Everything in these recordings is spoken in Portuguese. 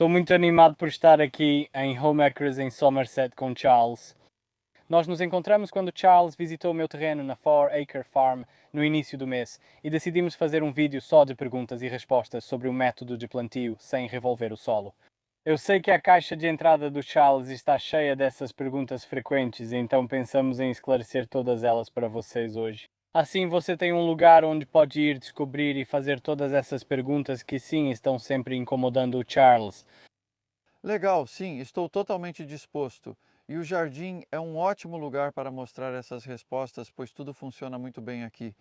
Estou muito animado por estar aqui em Homeacres, em Somerset, com Charles. Nós nos encontramos quando Charles visitou o meu terreno na 4 Acre Farm no início do mês e decidimos fazer um vídeo só de perguntas e respostas sobre o método de plantio sem revolver o solo. Eu sei que a caixa de entrada do Charles está cheia dessas perguntas frequentes, então pensamos em esclarecer todas elas para vocês hoje. Assim você tem um lugar onde pode ir descobrir e fazer todas essas perguntas que sim estão sempre incomodando o Charles. Legal, sim, estou totalmente disposto. E o jardim é um ótimo lugar para mostrar essas respostas, pois tudo funciona muito bem aqui.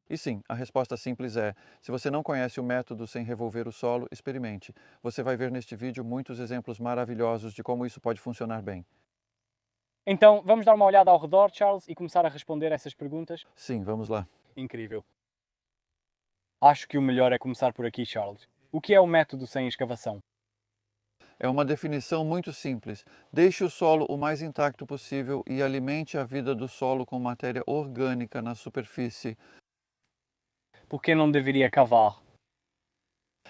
E sim, a resposta simples é: se você não conhece o método sem revolver o solo, experimente. Você vai ver neste vídeo muitos exemplos maravilhosos de como isso pode funcionar bem. Então vamos dar uma olhada ao redor, Charles, e começar a responder essas perguntas? Sim, vamos lá. Incrível. Acho que o melhor é começar por aqui, Charles. O que é o método sem escavação? É uma definição muito simples. Deixe o solo o mais intacto possível e alimente a vida do solo com matéria orgânica na superfície. Por que não deveria cavar?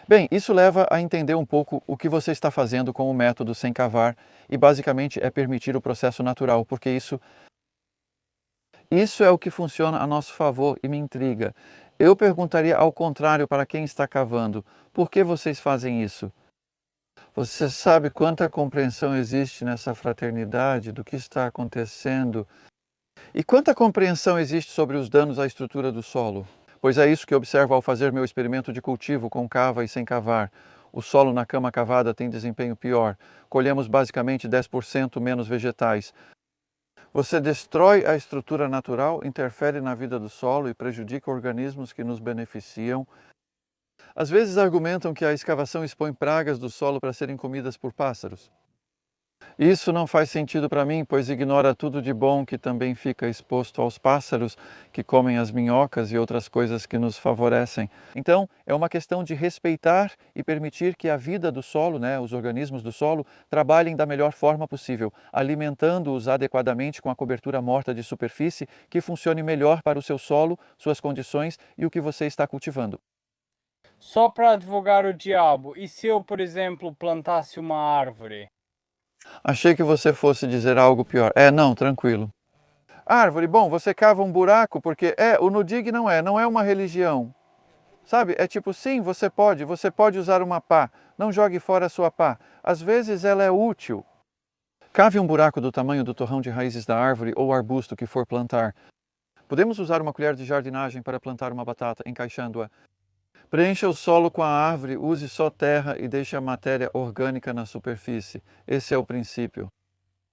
Bem, isso leva a entender um pouco o que você está fazendo com o método sem cavar e basicamente é permitir o processo natural, porque isso é o que funciona a nosso favor e me intriga. Eu perguntaria ao contrário para quem está cavando: por que vocês fazem isso? Você sabe quanta compreensão existe nessa fraternidade do que está acontecendo? E quanta compreensão existe sobre os danos à estrutura do solo? Pois é isso que observo ao fazer meu experimento de cultivo com cava e sem cavar. O solo na cama cavada tem desempenho pior. Colhemos basicamente 10% menos vegetais. Você destrói a estrutura natural, interfere na vida do solo e prejudica organismos que nos beneficiam. Às vezes argumentam que a escavação expõe pragas do solo para serem comidas por pássaros. Isso não faz sentido para mim, pois ignora tudo de bom que também fica exposto aos pássaros que comem as minhocas e outras coisas que nos favorecem. Então, é uma questão de respeitar e permitir que a vida do solo, os organismos do solo, trabalhem da melhor forma possível, alimentando-os adequadamente com a cobertura morta de superfície que funcione melhor para o seu solo, suas condições e o que você está cultivando. Só para advogar o diabo, e se eu, por exemplo, plantasse uma árvore? Achei que você fosse dizer algo pior. Não, tranquilo. Árvore, bom, você cava um buraco porque o Nudig não é uma religião. Sabe, é tipo, sim, você pode usar uma pá, não jogue fora a sua pá. Às vezes ela é útil. Cave um buraco do tamanho do torrão de raízes da árvore ou arbusto que for plantar. Podemos usar uma colher de jardinagem para plantar uma batata, encaixando-a. Preencha o solo com a árvore, use só terra e deixe a matéria orgânica na superfície. Esse é o princípio.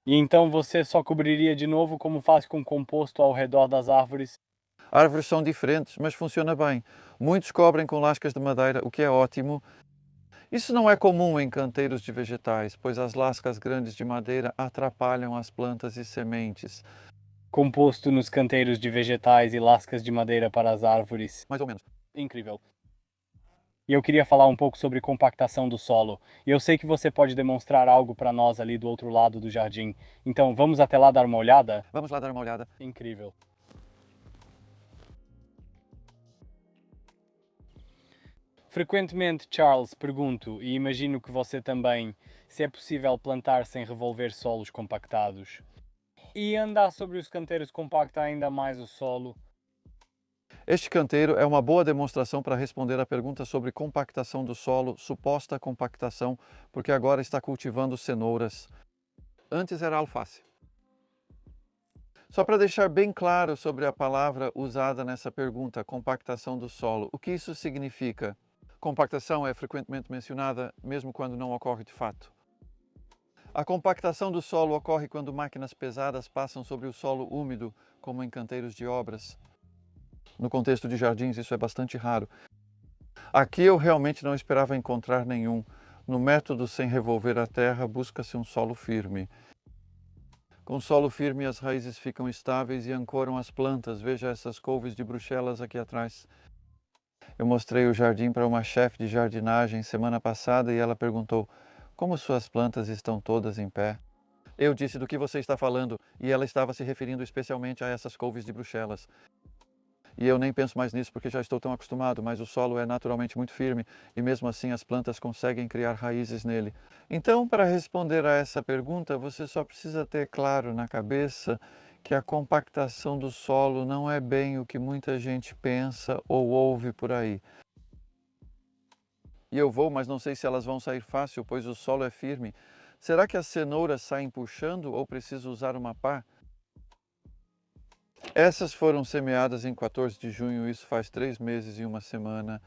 E então você só cobriria de novo como faz com composto ao redor das árvores? Árvores são diferentes, mas funciona bem. Muitos cobrem com lascas de madeira, o que é ótimo. Isso não é comum em canteiros de vegetais, pois as lascas grandes de madeira atrapalham as plantas e sementes. Composto nos canteiros de vegetais e lascas de madeira para as árvores. Mais ou menos. Incrível. E eu queria falar um pouco sobre compactação do solo. E eu sei que você pode demonstrar algo para nós ali do outro lado do jardim. Então, vamos até lá dar uma olhada? Vamos lá dar uma olhada. Incrível. Frequentemente, Charles, pergunto, e imagino que você também, se é possível plantar sem revolver solos compactados. E andar sobre os canteiros compacta ainda mais o solo. Este canteiro é uma boa demonstração para responder à pergunta sobre compactação do solo, suposta compactação, porque agora está cultivando cenouras. Antes era alface. Só para deixar bem claro sobre a palavra usada nessa pergunta, compactação do solo. O que isso significa? Compactação é frequentemente mencionada, mesmo quando não ocorre de fato. A compactação do solo ocorre quando máquinas pesadas passam sobre o solo úmido, como em canteiros de obras. No contexto de jardins, isso é bastante raro. Aqui eu realmente não esperava encontrar nenhum. No método sem revolver a terra, busca-se um solo firme. Com solo firme, as raízes ficam estáveis e ancoram as plantas. Veja essas couves de Bruxelas aqui atrás. Eu mostrei o jardim para uma chefe de jardinagem semana passada e ela perguntou: como suas plantas estão todas em pé? Eu disse: do que você está falando? E ela estava se referindo especialmente a essas couves de Bruxelas. e eu nem penso mais nisso porque já estou tão acostumado, mas o solo é naturalmente muito firme e mesmo assim as plantas conseguem criar raízes nele. Então, para responder a essa pergunta, você só precisa ter claro na cabeça que a compactação do solo não é bem o que muita gente pensa ou ouve por aí. E eu vou, mas não sei se elas vão sair fácil, pois o solo é firme. Será que as cenouras saem puxando ou preciso usar uma pá? Essas foram semeadas em 14 de junho, isso faz 3 meses e uma semana.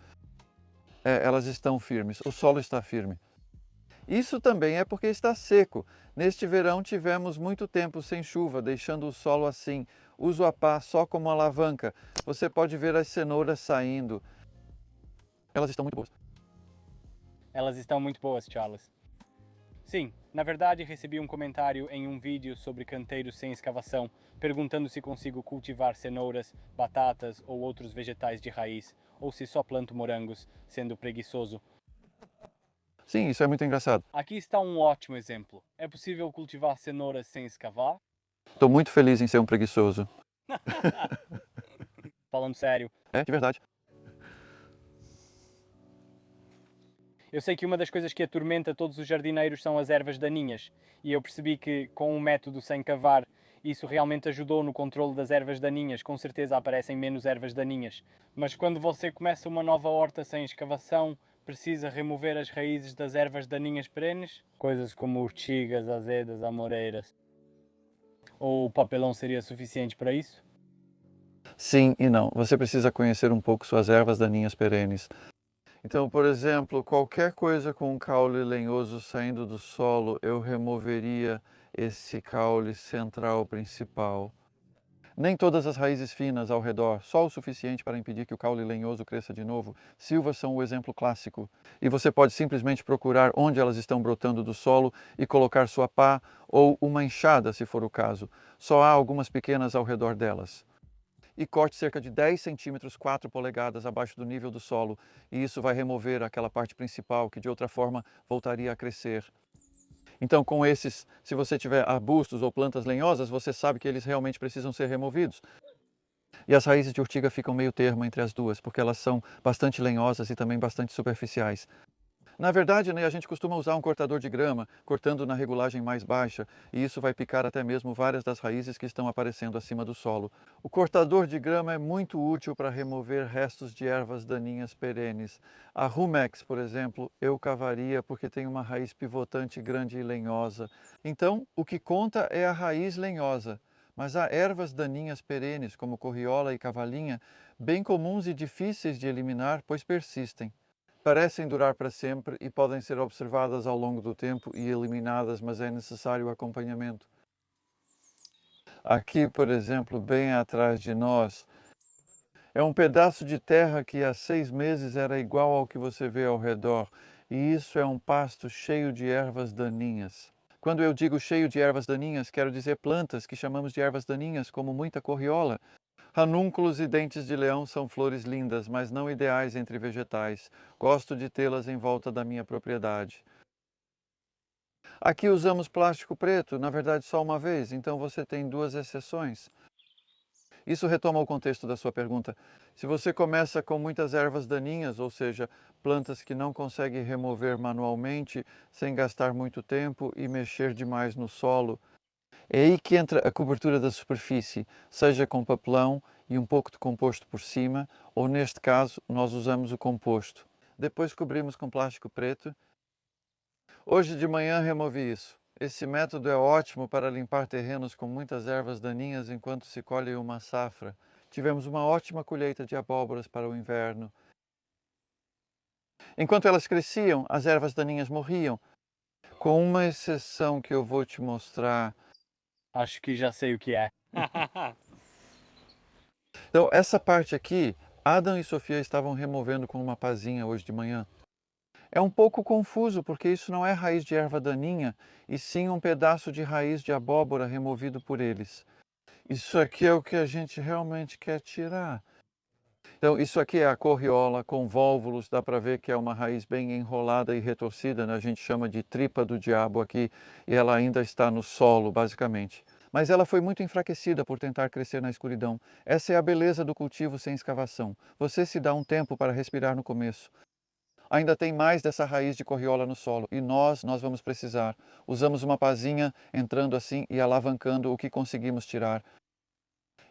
Elas estão firmes, o solo está firme. Isso também é porque está seco. Neste verão tivemos muito tempo sem chuva, deixando o solo assim. Uso a pá só como alavanca. Você pode ver as cenouras saindo. Elas estão muito boas. Elas estão muito boas, Charles. Sim, na verdade recebi um comentário em um vídeo sobre canteiros sem escavação, perguntando se consigo cultivar cenouras, batatas ou outros vegetais de raiz, ou se só planto morangos, sendo preguiçoso. Sim, isso é muito engraçado. Aqui está um ótimo exemplo. É possível cultivar cenouras sem escavar? Estou muito feliz em ser um preguiçoso. Falando sério. É, de verdade. Eu sei que uma das coisas que atormenta todos os jardineiros são as ervas daninhas, e eu percebi que, com um método sem cavar, isso realmente ajudou no controle das ervas daninhas. Com certeza aparecem menos ervas daninhas. Mas quando você começa uma nova horta sem escavação, precisa remover as raízes das ervas daninhas perenes? Coisas como urtigas, azedas, amoreiras. Ou o papelão seria suficiente para isso? Sim e não. Você precisa conhecer um pouco suas ervas daninhas perenes. Então, por exemplo, qualquer coisa com um caule lenhoso saindo do solo, eu removeria esse caule central principal. Nem todas as raízes finas ao redor, só o suficiente para impedir que o caule lenhoso cresça de novo. Silvas são o exemplo clássico. E você pode simplesmente procurar onde elas estão brotando do solo e colocar sua pá ou uma enxada, se for o caso. Só há algumas pequenas ao redor delas. E corte cerca de 10 centímetros, 4 polegadas abaixo do nível do solo, e isso vai remover aquela parte principal que de outra forma voltaria a crescer. Então, com esses, se você tiver arbustos ou plantas lenhosas, você sabe que eles realmente precisam ser removidos. E as raízes de urtiga ficam meio termo entre as duas, porque elas são bastante lenhosas e também bastante superficiais. Na verdade, né, a gente costuma usar um cortador de grama, cortando na regulagem mais baixa, e isso vai picar até mesmo várias das raízes que estão aparecendo acima do solo. O cortador de grama é muito útil para remover restos de ervas daninhas perenes. A Rumex, por exemplo, eu cavaria porque tem uma raiz pivotante grande e lenhosa. Então, o que conta é a raiz lenhosa. Mas há ervas daninhas perenes, como corriola e cavalinha, bem comuns e difíceis de eliminar, pois persistem. Parecem durar para sempre e podem ser observadas ao longo do tempo e eliminadas, mas é necessário acompanhamento. Aqui, por exemplo, bem atrás de nós, é um pedaço de terra que há 6 meses era igual ao que você vê ao redor, e isso é um pasto cheio de ervas daninhas. Quando eu digo cheio de ervas daninhas, quero dizer plantas que chamamos de ervas daninhas, como muita corriola. Ranúnculos e dentes de leão são flores lindas, mas não ideais entre vegetais. Gosto de tê-las em volta da minha propriedade. Aqui usamos plástico preto, na verdade só uma vez, então você tem 2 exceções. Isso retoma o contexto da sua pergunta. Se você começa com muitas ervas daninhas, ou seja, plantas que não consegue remover manualmente, sem gastar muito tempo e mexer demais no solo, é aí que entra a cobertura da superfície, seja com papelão e um pouco de composto por cima, ou neste caso, nós usamos o composto. Depois cobrimos com plástico preto. Hoje de manhã removi isso. Esse método é ótimo para limpar terrenos com muitas ervas daninhas enquanto se colhe uma safra. Tivemos uma ótima colheita de abóboras para o inverno. Enquanto elas cresciam, as ervas daninhas morriam, com uma exceção que eu vou te mostrar. Acho que já sei o que é. Então, essa parte aqui, Adam e Sofia estavam removendo com uma pazinha hoje de manhã. É um pouco confuso, porque isso não é raiz de erva daninha, e sim um pedaço de raiz de abóbora removido por eles. Isso aqui é o que a gente realmente quer tirar. Então, isso aqui é a corriola com volvulos, dá para ver que é uma raiz bem enrolada e retorcida, né? A gente chama de tripa do diabo aqui, e ela ainda está no solo, basicamente. mas ela foi muito enfraquecida por tentar crescer na escuridão. Essa é a beleza do cultivo sem escavação. Você se dá um tempo para respirar no começo. Ainda tem mais dessa raiz de corriola no solo e nós vamos precisar. Usamos uma pazinha entrando assim e alavancando o que conseguimos tirar.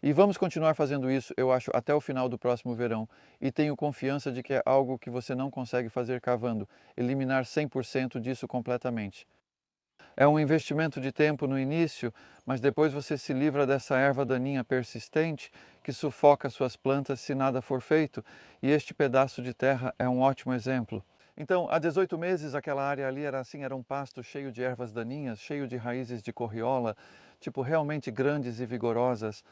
E vamos continuar fazendo isso, eu acho, até o final do próximo verão. E tenho confiança de que é algo que você não consegue fazer cavando, eliminar 100% disso completamente. É um investimento de tempo no início, mas depois você se livra dessa erva daninha persistente que sufoca suas plantas se nada for feito, e este pedaço de terra é um ótimo exemplo. Então, há 18 meses aquela área ali era assim, era um pasto cheio de ervas daninhas, cheio de raízes de corriola, tipo realmente grandes e vigorosas.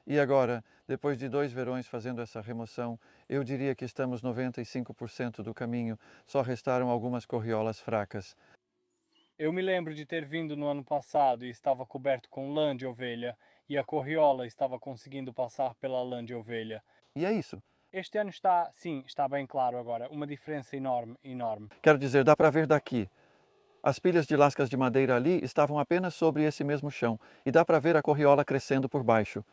E agora, depois de 2 verões fazendo essa remoção, eu diria que estamos 95% do caminho, só restaram algumas corriolas fracas. Eu me lembro de ter vindo no ano passado e estava coberto com lã de ovelha, e a corriola estava conseguindo passar pela lã de ovelha. E é isso. Este ano está, sim, está bem claro agora, uma diferença enorme, enorme. Quero dizer, dá para ver daqui. As pilhas de lascas de madeira ali estavam apenas sobre esse mesmo chão, e dá para ver a corriola crescendo por baixo.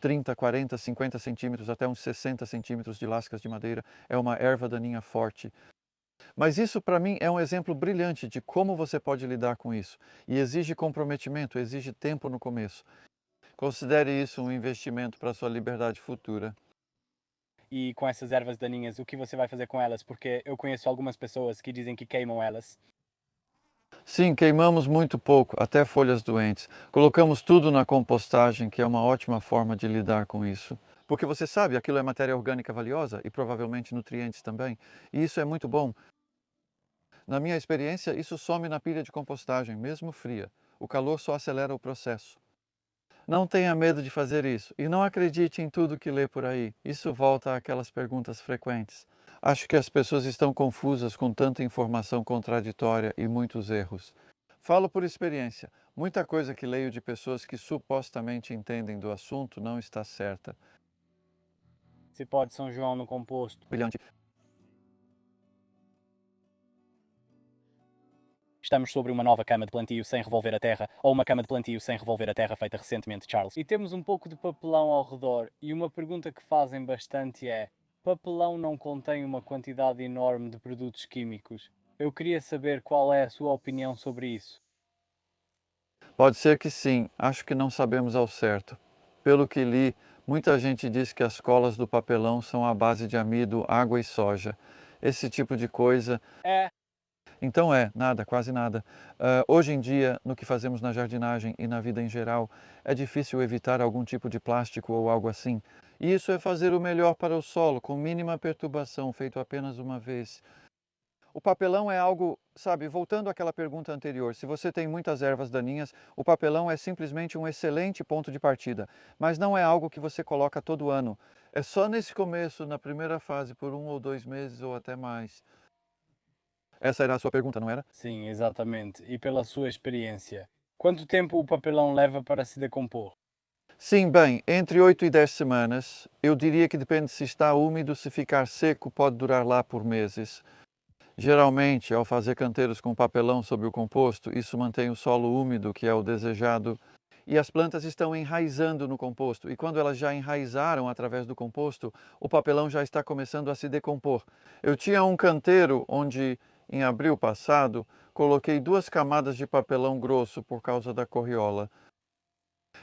30, 40, 50 centímetros, até uns 60 centímetros de lascas de madeira. É uma erva daninha forte. Mas isso para mim é um exemplo brilhante de como você pode lidar com isso. E exige comprometimento, exige tempo no começo. Considere isso um investimento para a sua liberdade futura. E com essas ervas daninhas, o que você vai fazer com elas? Porque eu conheço algumas pessoas que dizem que queimam elas. Sim, queimamos muito pouco, até folhas doentes. Colocamos tudo na compostagem, que é uma ótima forma de lidar com isso. Porque você sabe, aquilo é matéria orgânica valiosa e provavelmente nutrientes também. E isso é muito bom. Na minha experiência, isso some na pilha de compostagem, mesmo fria. O calor só acelera o processo. Não tenha medo de fazer isso e não acredite em tudo que lê por aí. Isso volta àquelas perguntas frequentes. Acho que as pessoas estão confusas com tanta informação contraditória e muitos erros. Falo por experiência. Muita coisa que leio de pessoas que supostamente entendem do assunto não está certa. Se pode São João no composto. Brilhante. Estamos sobre uma nova cama de plantio sem revolver a terra, ou uma cama de plantio sem revolver a terra feita recentemente, Charles. E temos um pouco de papelão ao redor, e uma pergunta que fazem bastante é: papelão não contém uma quantidade enorme de produtos químicos? Eu queria saber qual é a sua opinião sobre isso. Pode ser que sim, acho que não sabemos ao certo. Pelo que li, muita gente diz que as colas do papelão são à base de amido, água e soja. Esse tipo de coisa. É, Então nada, quase nada. Hoje em dia, no que fazemos na jardinagem e na vida em geral, é difícil evitar algum tipo de plástico ou algo assim. E isso é fazer o melhor para o solo, com mínima perturbação, feito apenas uma vez. O papelão é algo, sabe, voltando àquela pergunta anterior, se você tem muitas ervas daninhas, o papelão é simplesmente um excelente ponto de partida, mas não é algo que você coloca todo ano. É só nesse começo, na primeira fase, por 1 ou 2 meses ou até mais. Essa era a sua pergunta, não era? sim, exatamente. E pela sua experiência, quanto tempo o papelão leva para se decompor? Sim, bem, entre 8 e 10 semanas. Eu diria que depende se está úmido, se ficar seco, pode durar lá por meses. Geralmente, ao fazer canteiros com papelão sobre o composto, isso mantém o solo úmido, que é o desejado, e as plantas estão enraizando no composto. E quando elas já enraizaram através do composto, o papelão já está começando a se decompor. Eu tinha um canteiro onde, em abril passado, coloquei 2 camadas de papelão grosso por causa da corriola.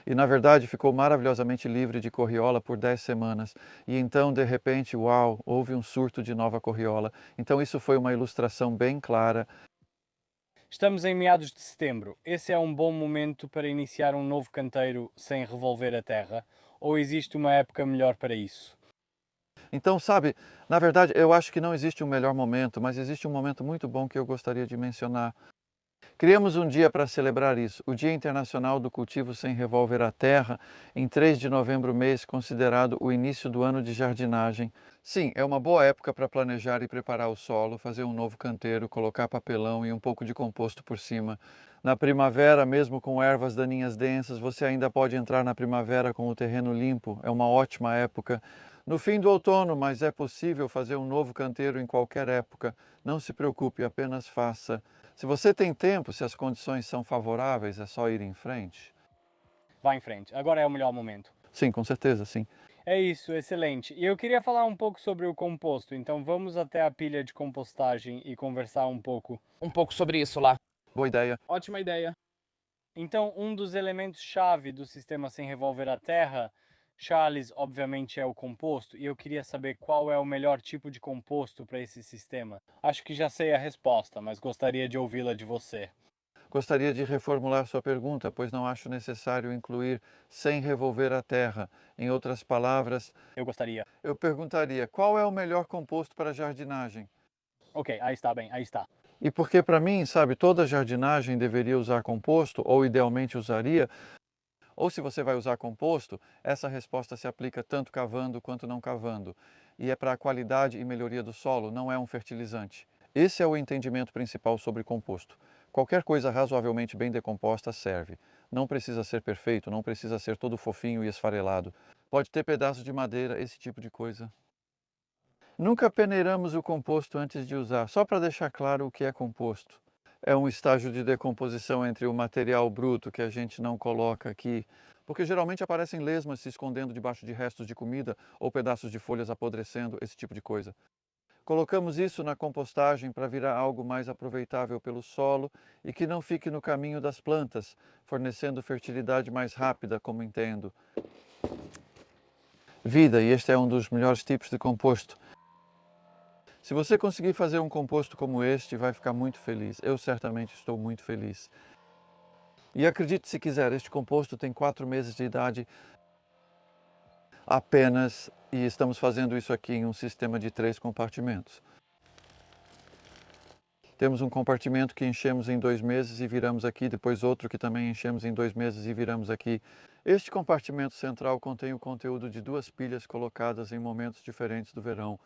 E na verdade ficou maravilhosamente livre de corriola por 10 semanas. E então, de repente, uau, houve um surto de nova corriola. Então isso foi uma ilustração bem clara. Estamos em meados de setembro. Esse é um bom momento para iniciar um novo canteiro sem revolver a terra? Ou existe uma época melhor para isso? Então, sabe, na verdade eu acho que não existe um melhor momento, mas existe um momento muito bom que eu gostaria de mencionar. Criamos um dia para celebrar isso, o Dia Internacional do Cultivo Sem Revolver a Terra, em 3 de novembro, mês considerado o início do ano de jardinagem. Sim, é uma boa época para planejar e preparar o solo, fazer um novo canteiro, colocar papelão e um pouco de composto por cima. Na primavera, mesmo com ervas daninhas densas, você ainda pode entrar na primavera com o terreno limpo, é uma ótima época. No fim do outono, mas é possível fazer um novo canteiro em qualquer época. Não se preocupe, apenas faça. Se você tem tempo, se as condições são favoráveis, é só ir em frente. Vá em frente. Agora é o melhor momento. Sim, com certeza, sim. É isso, excelente. E eu queria falar um pouco sobre o composto, então vamos até a pilha de compostagem e conversar um pouco. Um pouco sobre isso lá. Boa ideia. Ótima ideia. Então, um dos elementos-chave do sistema sem revolver a terra, Charles, obviamente, é o composto, e eu queria saber qual é o melhor tipo de composto para esse sistema. Acho que já sei a resposta, mas gostaria de ouvi-la de você. Gostaria de reformular sua pergunta, pois não acho necessário incluir sem revolver a terra. Em outras palavras, Eu gostaria. eu perguntaria qual é o melhor composto para jardinagem? Ok, aí está bem, aí está. E porque para mim, sabe, toda jardinagem deveria usar composto, ou idealmente usaria, ou se você vai usar composto, essa resposta se aplica tanto cavando quanto não cavando. E é para a qualidade e melhoria do solo, não é um fertilizante. Esse é o entendimento principal sobre composto. Qualquer coisa razoavelmente bem decomposta serve. Não precisa ser perfeito, não precisa ser todo fofinho e esfarelado. Pode ter pedaços de madeira, esse tipo de coisa. Nunca peneiramos o composto antes de usar, só para deixar claro o que é composto. É um estágio de decomposição entre o material bruto que a gente não coloca aqui, porque geralmente aparecem lesmas se escondendo debaixo de restos de comida ou pedaços de folhas apodrecendo, esse tipo de coisa. Colocamos isso na compostagem para virar algo mais aproveitável pelo solo e que não fique no caminho das plantas, fornecendo fertilidade mais rápida, como entendo. Vida, e este é um dos melhores tipos de composto. Se você conseguir fazer um composto como este, vai ficar muito feliz. Eu certamente estou muito feliz. E acredite se quiser, este composto tem 4 meses de idade apenas, e estamos fazendo isso aqui em um sistema de 3 compartimentos. Temos um compartimento que enchemos em 2 meses e viramos aqui, depois outro que também enchemos em 2 meses e viramos aqui. Este compartimento central contém o conteúdo de 2 pilhas colocadas em momentos diferentes do verão.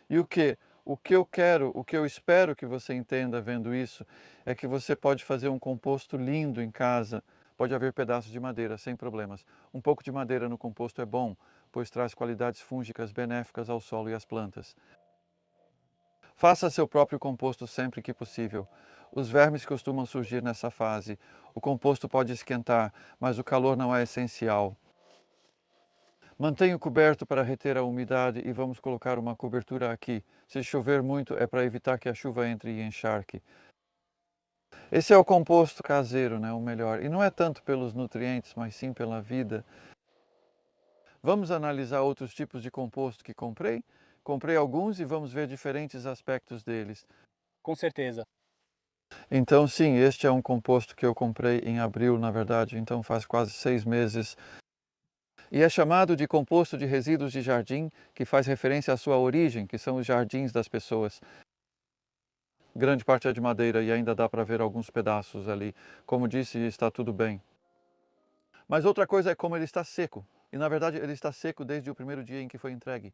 E o que? O que eu quero, o que eu espero que você entenda vendo isso, é que você pode fazer um composto lindo em casa. Pode haver pedaços de madeira, sem problemas. Um pouco de madeira no composto é bom, pois traz qualidades fúngicas benéficas ao solo e às plantas. Faça seu próprio composto sempre que possível. Os vermes costumam surgir nessa fase. O composto pode esquentar, mas o calor não é essencial. Mantenha coberto para reter a umidade e vamos colocar uma cobertura aqui. Se chover muito é para evitar que a chuva entre e encharque. Esse é o composto caseiro, né, o melhor. E não é tanto pelos nutrientes, mas sim pela vida. Vamos analisar outros tipos de composto que comprei? Comprei alguns e vamos ver diferentes aspectos deles. Com certeza. Então sim, este é um composto que eu comprei em abril, na verdade, então faz quase 6 meses. E é chamado de composto de resíduos de jardim, que faz referência à sua origem, que são os jardins das pessoas. Grande parte é de madeira e ainda dá para ver alguns pedaços ali. Como disse, está tudo bem. Mas outra coisa é como ele está seco. E na verdade ele está seco desde o primeiro dia em que foi entregue.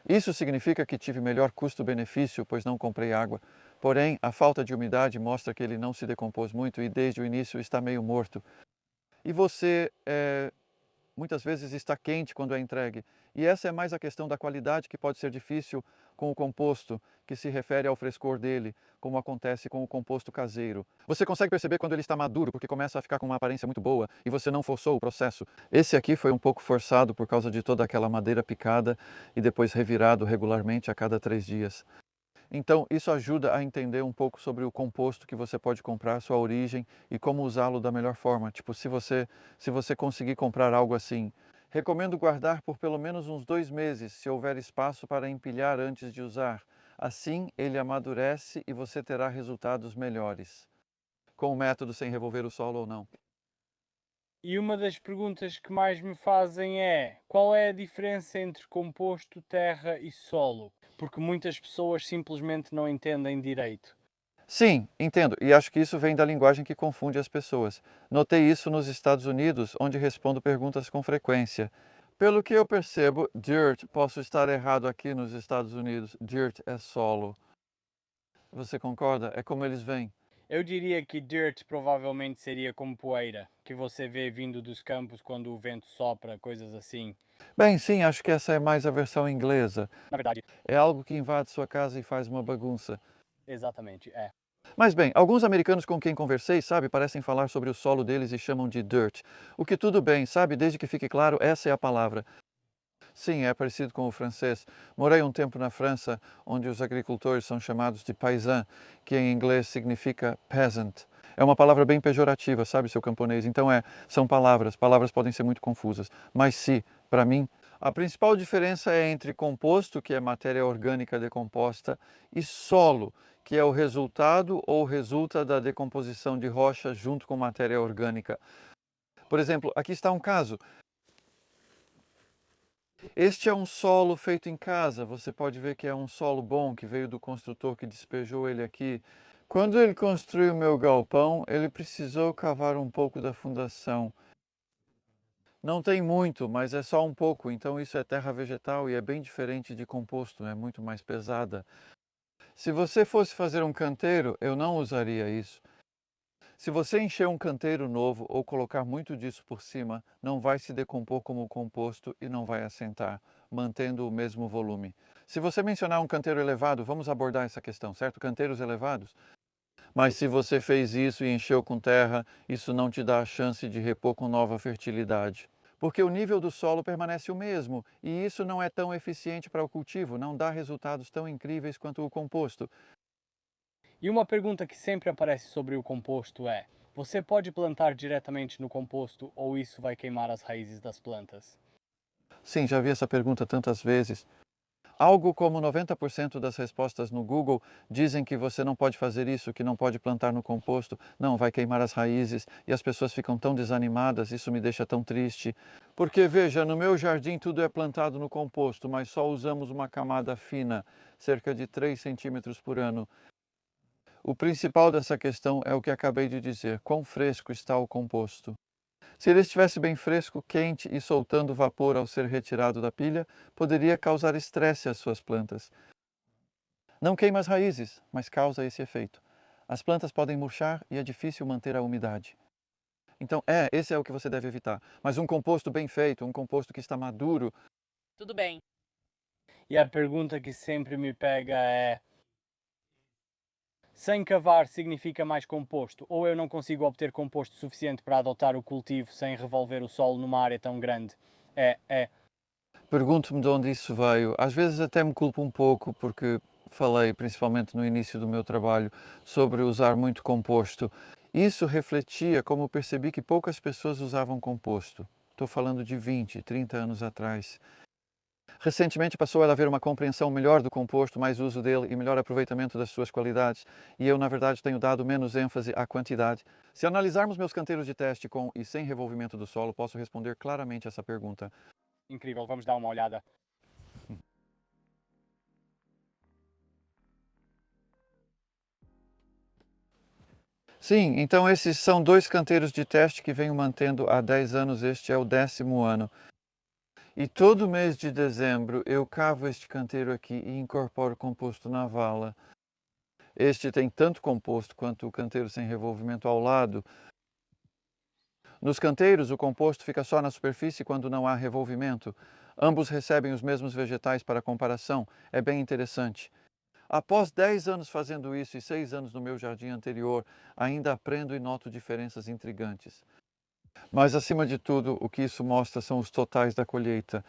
Isso significa que tive melhor custo-benefício, pois não comprei água. Porém, a falta de umidade mostra que ele não se decompôs muito e desde o início está meio morto. E você muitas vezes está quente quando é entregue. E essa é mais a questão da qualidade, que pode ser difícil com o composto, que se refere ao frescor dele, como acontece com o composto caseiro. Você consegue perceber quando ele está maduro, porque começa a ficar com uma aparência muito boa e você não forçou o processo. Esse aqui foi um pouco forçado por causa de toda aquela madeira picada e depois revirado regularmente a cada 3 dias. Então, isso ajuda a entender um pouco sobre o composto que você pode comprar, sua origem e como usá-lo da melhor forma. Tipo, se você conseguir comprar algo assim, recomendo guardar por pelo menos uns 2 meses, se houver espaço para empilhar antes de usar. Assim, ele amadurece e você terá resultados melhores. Com o método sem revolver o solo ou não. E uma das perguntas que mais me fazem é: qual é a diferença entre composto, terra e solo? Porque muitas pessoas simplesmente não entendem direito. Sim, entendo, e acho que isso vem da linguagem que confunde as pessoas. Notei isso nos Estados Unidos, onde respondo perguntas com frequência. Pelo que eu percebo, dirt, posso estar errado aqui nos Estados Unidos, dirt é solo. Você concorda? É como eles vêm. Eu diria que dirt provavelmente seria como poeira, que você vê vindo dos campos quando o vento sopra, coisas assim. Bem, sim, acho que essa é mais a versão inglesa. Na verdade, É algo que invade sua casa e faz uma bagunça. exatamente, é. Mas bem, alguns americanos com quem conversei, sabe, parecem falar sobre o solo deles e chamam de dirt. O que tudo bem, sabe, desde que fique claro, essa é a palavra. Sim, é parecido com o francês. Morei um tempo na França, onde os agricultores são chamados de paysan, que em inglês significa peasant. É uma palavra bem pejorativa, sabe, seu camponês? Então são palavras podem ser muito confusas. Mas sim, para mim, a principal diferença é entre composto, que é matéria orgânica decomposta, e solo, que é o resultado ou resulta da decomposição de rocha junto com matéria orgânica. Por exemplo, aqui está um caso. Este é um solo feito em casa. Você pode ver que é um solo bom, que veio do construtor que despejou ele aqui. Quando ele construiu o meu galpão, ele precisou cavar um pouco da fundação. Não tem muito, mas é só um pouco, então isso é terra vegetal e é bem diferente de composto, é muito mais pesada. Se você fosse fazer um canteiro, eu não usaria isso. Se você encher um canteiro novo ou colocar muito disso por cima, não vai se decompor como composto e não vai assentar, mantendo o mesmo volume. Se você mencionar um canteiro elevado, vamos abordar essa questão, certo? Canteiros elevados. Mas se você fez isso e encheu com terra, isso não te dá a chance de repor com nova fertilidade. Porque o nível do solo permanece o mesmo, e isso não é tão eficiente para o cultivo, não dá resultados tão incríveis quanto o composto. E uma pergunta que sempre aparece sobre o composto é: você pode plantar diretamente no composto ou isso vai queimar as raízes das plantas? Sim, já vi essa pergunta tantas vezes. Algo como 90% das respostas no Google dizem que você não pode fazer isso, que não pode plantar no composto, não, vai queimar as raízes, e as pessoas ficam tão desanimadas, isso me deixa tão triste. Porque veja, no meu jardim tudo é plantado no composto, mas só usamos uma camada fina, cerca de 3 centímetros por ano. O principal dessa questão é o que acabei de dizer, quão fresco está o composto. Se ele estivesse bem fresco, quente e soltando vapor ao ser retirado da pilha, poderia causar estresse às suas plantas. Não queima as raízes, mas causa esse efeito. As plantas podem murchar e é difícil manter a umidade. Então, esse é o que você deve evitar. Mas um composto bem feito, um composto que está maduro. Tudo bem. E a pergunta que sempre me pega é: sem cavar significa mais composto, ou eu não consigo obter composto suficiente para adotar o cultivo sem revolver o solo numa área tão grande? É. Pergunto-me de onde isso veio. Às vezes até me culpo um pouco, porque falei, principalmente no início do meu trabalho, sobre usar muito composto. Isso refletia como percebi que poucas pessoas usavam composto. Estou falando de 20, 30 anos atrás. Recentemente passou a haver uma compreensão melhor do composto, mais uso dele e melhor aproveitamento das suas qualidades, e eu, na verdade, tenho dado menos ênfase à quantidade. Se analisarmos meus canteiros de teste com e sem revolvimento do solo, posso responder claramente essa pergunta. Incrível, vamos dar uma olhada. Sim, então esses são 2 canteiros de teste que venho mantendo há 10 anos, este é o 10º ano. E todo mês de dezembro eu cavo este canteiro aqui e incorporo composto na vala. Este tem tanto composto quanto o canteiro sem revolvimento ao lado. Nos canteiros, o composto fica só na superfície quando não há revolvimento. Ambos recebem os mesmos vegetais para comparação. É bem interessante. Após 10 anos fazendo isso e 6 anos no meu jardim anterior, ainda aprendo e noto diferenças intrigantes. Mas, acima de tudo, o que isso mostra são os totais da colheita.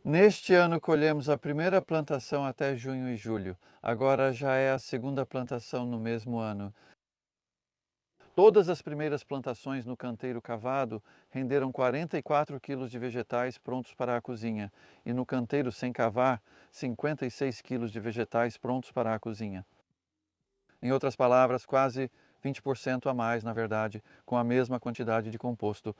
Neste ano colhemos a primeira plantação até junho e julho. Agora já é a segunda plantação no mesmo ano. Todas as primeiras plantações no canteiro cavado renderam 44 quilos de vegetais prontos para a cozinha, e no canteiro sem cavar, 56 quilos de vegetais prontos para a cozinha. Em outras palavras, quase 20% a mais, na verdade, com a mesma quantidade de composto.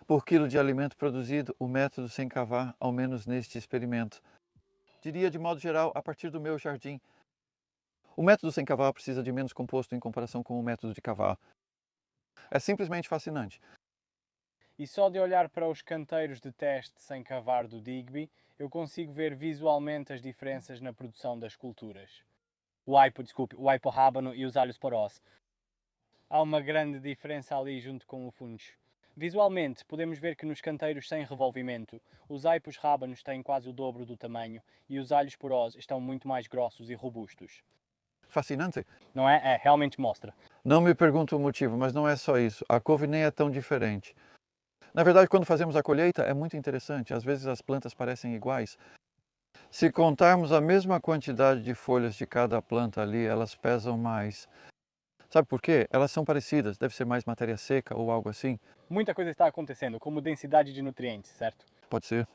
Por quilo de alimento produzido, o método sem cavar, ao menos neste experimento. Diria de modo geral, a partir do meu jardim, o método sem cavar precisa de menos composto em comparação com o método de cavar. É simplesmente fascinante. E só de olhar para os canteiros de teste sem cavar do Digby, eu consigo ver visualmente as diferenças na produção das culturas. O aipo rábano e os alhos porós. Há uma grande diferença ali junto com o funcho. Visualmente, podemos ver que nos canteiros sem revolvimento, os aipos rábanos têm quase o dobro do tamanho e os alhos porós estão muito mais grossos e robustos. fascinante. Não é? É, realmente mostra. Não me pergunto o motivo, mas não é só isso. A couve nem é tão diferente. Na verdade, quando fazemos a colheita, é muito interessante. Às vezes as plantas parecem iguais. Se contarmos a mesma quantidade de folhas de cada planta ali, elas pesam mais. Sabe por quê? Elas são parecidas, deve ser mais matéria seca ou algo assim. Muita coisa está acontecendo, como densidade de nutrientes, certo? Pode ser.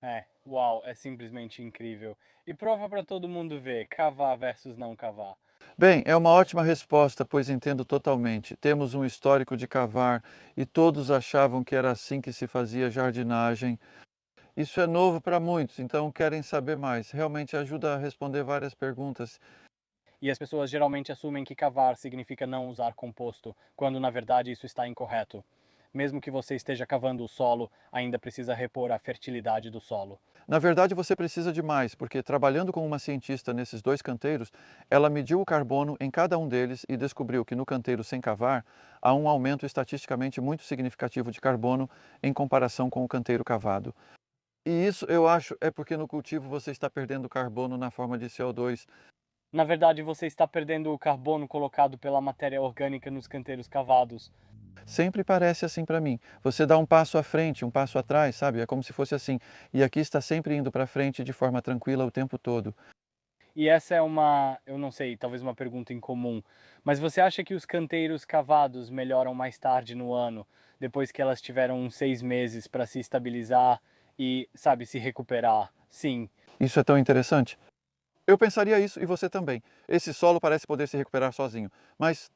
É, uau, é simplesmente incrível. E prova para todo mundo ver, cavar versus não cavar. Bem, é uma ótima resposta, pois entendo totalmente. Temos um histórico de cavar e todos achavam que era assim que se fazia jardinagem. Isso é novo para muitos, então querem saber mais. Realmente ajuda a responder várias perguntas. E as pessoas geralmente assumem que cavar significa não usar composto, quando na verdade isso está incorreto. Mesmo que você esteja cavando o solo, ainda precisa repor a fertilidade do solo. Na verdade, você precisa de mais, porque trabalhando com uma cientista nesses dois canteiros, ela mediu o carbono em cada um deles e descobriu que no canteiro sem cavar há um aumento estatisticamente muito significativo de carbono em comparação com o canteiro cavado. E isso, eu acho, é porque no cultivo você está perdendo carbono na forma de CO2. Na verdade, você está perdendo o carbono colocado pela matéria orgânica nos canteiros cavados. Sempre parece assim para mim. Você dá um passo à frente, um passo atrás, sabe? É como se fosse assim. E aqui está sempre indo para frente de forma tranquila o tempo todo. E essa é uma, eu não sei, talvez uma pergunta incomum, mas você acha que os canteiros cavados melhoram mais tarde no ano, depois que elas tiveram uns 6 meses para se estabilizar e, sabe, se recuperar? Sim. Isso é tão interessante. Eu pensaria isso e você também. Esse solo parece poder se recuperar sozinho, mas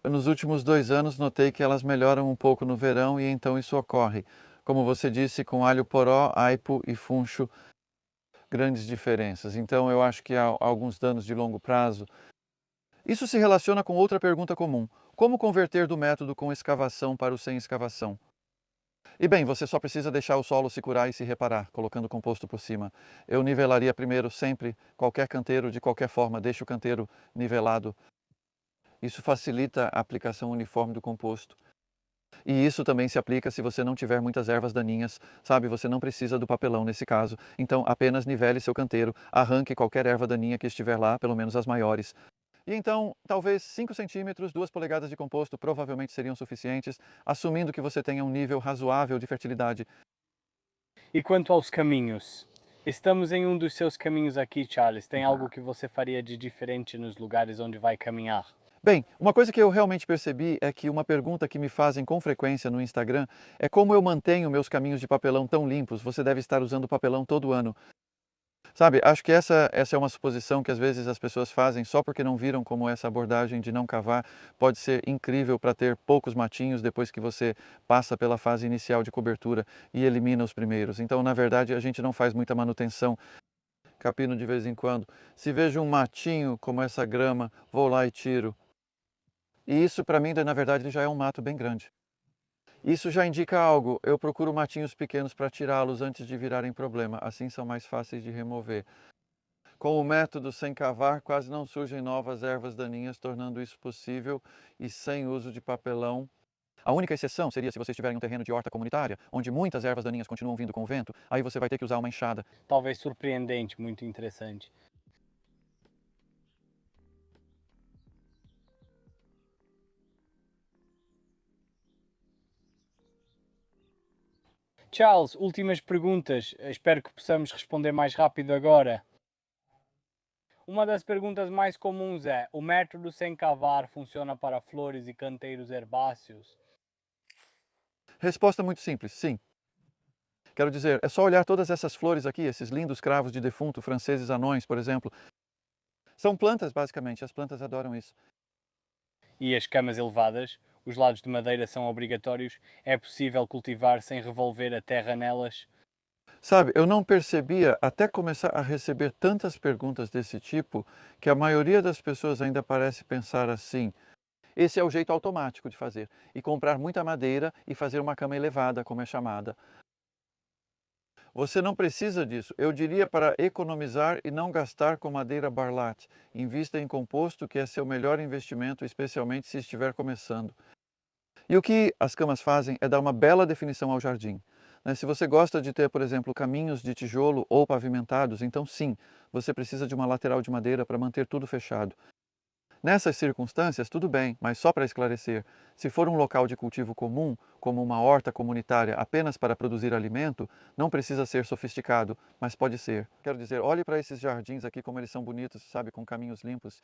nos últimos 2 anos notei que elas melhoram um pouco no verão e então isso ocorre. Como você disse, com alho poró, aipo e funcho, grandes diferenças. Então eu acho que há alguns danos de longo prazo. Isso se relaciona com outra pergunta comum: como converter do método com escavação para o sem escavação? E bem, você só precisa deixar o solo se curar e se reparar, colocando composto por cima. Eu nivelaria primeiro sempre qualquer canteiro, de qualquer forma, deixe o canteiro nivelado. Isso facilita a aplicação uniforme do composto. E isso também se aplica se você não tiver muitas ervas daninhas, sabe? Você não precisa do papelão nesse caso. Então, apenas nivele seu canteiro, arranque qualquer erva daninha que estiver lá, pelo menos as maiores. E então, talvez 5 centímetros, 2 polegadas de composto provavelmente seriam suficientes, assumindo que você tenha um nível razoável de fertilidade. E quanto aos caminhos? Estamos em um dos seus caminhos aqui, Charles. Tem algo que você faria de diferente nos lugares onde vai caminhar? Bem, uma coisa que eu realmente percebi é que uma pergunta que me fazem com frequência no Instagram é como eu mantenho meus caminhos de papelão tão limpos. Você deve estar usando papelão todo ano. Sabe, acho que essa é uma suposição que às vezes as pessoas fazem só porque não viram como essa abordagem de não cavar pode ser incrível para ter poucos matinhos depois que você passa pela fase inicial de cobertura e elimina os primeiros. Então, na verdade, a gente não faz muita manutenção, capino de vez em quando. Se vejo um matinho como essa grama, vou lá e tiro. E isso para mim, na verdade, já é um mato bem grande. Isso já indica algo. Eu procuro matinhos pequenos para tirá-los antes de virarem problema. Assim são mais fáceis de remover. Com o método sem cavar, quase não surgem novas ervas daninhas, tornando isso possível e sem uso de papelão. A única exceção seria se você estiver em um terreno de horta comunitária, onde muitas ervas daninhas continuam vindo com o vento, aí você vai ter que usar uma enxada. Talvez surpreendente, muito interessante. Charles, últimas perguntas. Espero que possamos responder mais rápido agora. Uma das perguntas mais comuns é: o método sem cavar funciona para flores e canteiros herbáceos? Resposta muito simples, sim. Quero dizer, é só olhar todas essas flores aqui, esses lindos cravos de defunto franceses anões, por exemplo. São plantas, basicamente, as plantas adoram isso. E as camas elevadas? Os lados de madeira são obrigatórios? É possível cultivar sem revolver a terra nelas? Sabe, eu não percebia até começar a receber tantas perguntas desse tipo que a maioria das pessoas ainda parece pensar assim. Esse é o jeito automático de fazer. E comprar muita madeira e fazer uma cama elevada, como é chamada. Você não precisa disso. Eu diria para economizar e não gastar com madeira Barlat. Invista em composto, que é seu melhor investimento, especialmente se estiver começando. E o que as camas fazem é dar uma bela definição ao jardim. né? Se você gosta de ter, por exemplo, caminhos de tijolo ou pavimentados, então sim, você precisa de uma lateral de madeira para manter tudo fechado. Nessas circunstâncias, tudo bem, mas só para esclarecer, se for um local de cultivo comum, como uma horta comunitária apenas para produzir alimento, não precisa ser sofisticado, mas pode ser. Quero dizer, olhe para esses jardins aqui como eles são bonitos, sabe, com caminhos limpos.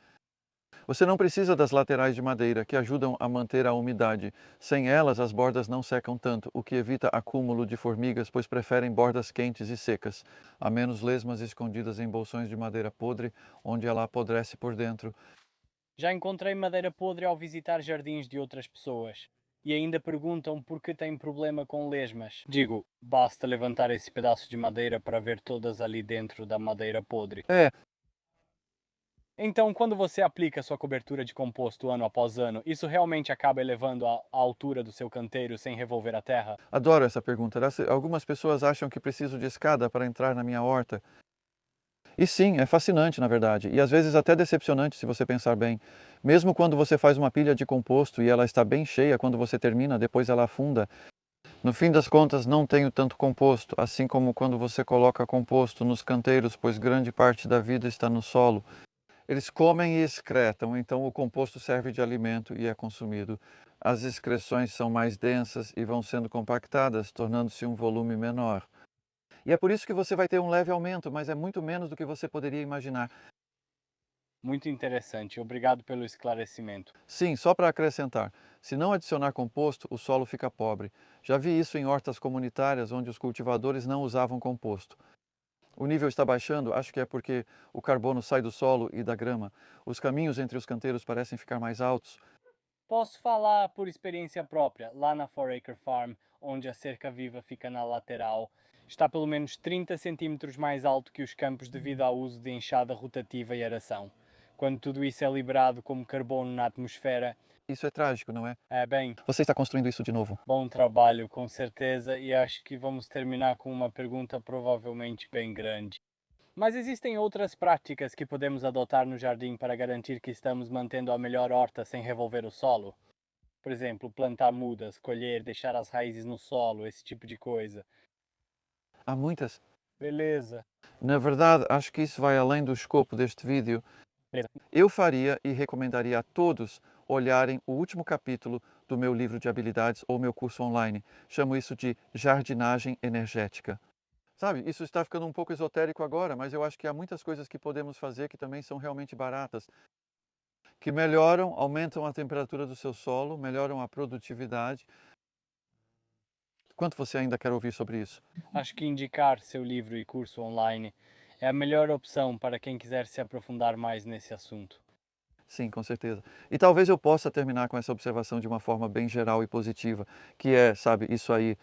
Você não precisa das laterais de madeira, que ajudam a manter a umidade. Sem elas, as bordas não secam tanto, o que evita acúmulo de formigas, pois preferem bordas quentes e secas. Há menos lesmas escondidas em bolsões de madeira podre, onde ela apodrece por dentro. Já encontrei madeira podre ao visitar jardins de outras pessoas. E ainda perguntam por que têm problema com lesmas. Digo, basta levantar esse pedaço de madeira para ver todas ali dentro da madeira podre. É, Então, quando você aplica sua cobertura de composto ano após ano, isso realmente acaba elevando a altura do seu canteiro sem revolver a terra? adoro essa pergunta. Algumas pessoas acham que preciso de escada para entrar na minha horta. E sim, é fascinante, na verdade, e às vezes até decepcionante se você pensar bem. Mesmo quando você faz uma pilha de composto e ela está bem cheia, quando você termina, depois ela afunda. No fim das contas, não tenho tanto composto, assim como quando você coloca composto nos canteiros, pois grande parte da vida está no solo. Eles comem e excretam, então o composto serve de alimento e é consumido. As excreções são mais densas e vão sendo compactadas, tornando-se um volume menor. E é por isso que você vai ter um leve aumento, mas é muito menos do que você poderia imaginar. Muito interessante. Obrigado pelo esclarecimento. Sim, só para acrescentar, se não adicionar composto, o solo fica pobre. Já vi isso em hortas comunitárias onde os cultivadores não usavam composto. O nível está baixando, acho que é porque o carbono sai do solo e da grama. Os caminhos entre os canteiros parecem ficar mais altos. Posso falar por experiência própria. Lá na 4 Acre Farm, onde a cerca viva fica na lateral, está pelo menos 30 centímetros mais alto que os campos devido ao uso de enxada rotativa e aração. Quando tudo isso é liberado como carbono na atmosfera, Isso é trágico, não é? é bem, Você está construindo isso de novo. bom trabalho, com certeza, e acho que vamos terminar com uma pergunta provavelmente bem grande. Mas existem outras práticas que podemos adotar no jardim para garantir que estamos mantendo a melhor horta sem revolver o solo? Por exemplo, plantar mudas, colher, deixar as raízes no solo, esse tipo de coisa. Há muitas. Beleza. Na verdade, acho que isso vai além do escopo deste vídeo. Beleza. Eu faria e recomendaria a todos olharem o último capítulo do meu livro de habilidades ou meu curso online. Chamo isso de jardinagem energética. Sabe, isso está ficando um pouco esotérico agora, mas eu acho que há muitas coisas que podemos fazer que também são realmente baratas, que melhoram, aumentam a temperatura do seu solo, melhoram a produtividade. Quanto você ainda quer ouvir sobre isso? Acho que indicar seu livro e curso online é a melhor opção para quem quiser se aprofundar mais nesse assunto. Sim, com certeza. E talvez eu possa terminar com essa observação de uma forma bem geral e positiva, que é, sabe, isso aí.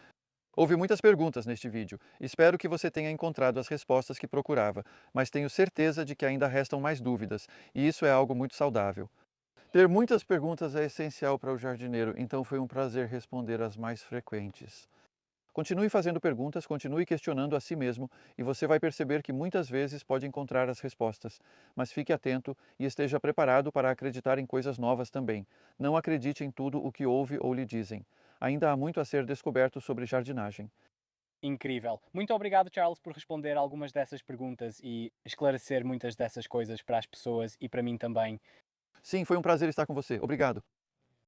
Houve muitas perguntas neste vídeo. Espero que você tenha encontrado as respostas que procurava, mas tenho certeza de que ainda restam mais dúvidas, e isso é algo muito saudável. Ter muitas perguntas é essencial para o jardineiro, então foi um prazer responder as mais frequentes. Continue fazendo perguntas, continue questionando a si mesmo e você vai perceber que muitas vezes pode encontrar as respostas. Mas fique atento e esteja preparado para acreditar em coisas novas também. Não acredite em tudo o que ouve ou lhe dizem. Ainda há muito a ser descoberto sobre jardinagem. Incrível. Muito obrigado, Charles, por responder algumas dessas perguntas e esclarecer muitas dessas coisas para as pessoas e para mim também. Sim, foi um prazer estar com você. Obrigado.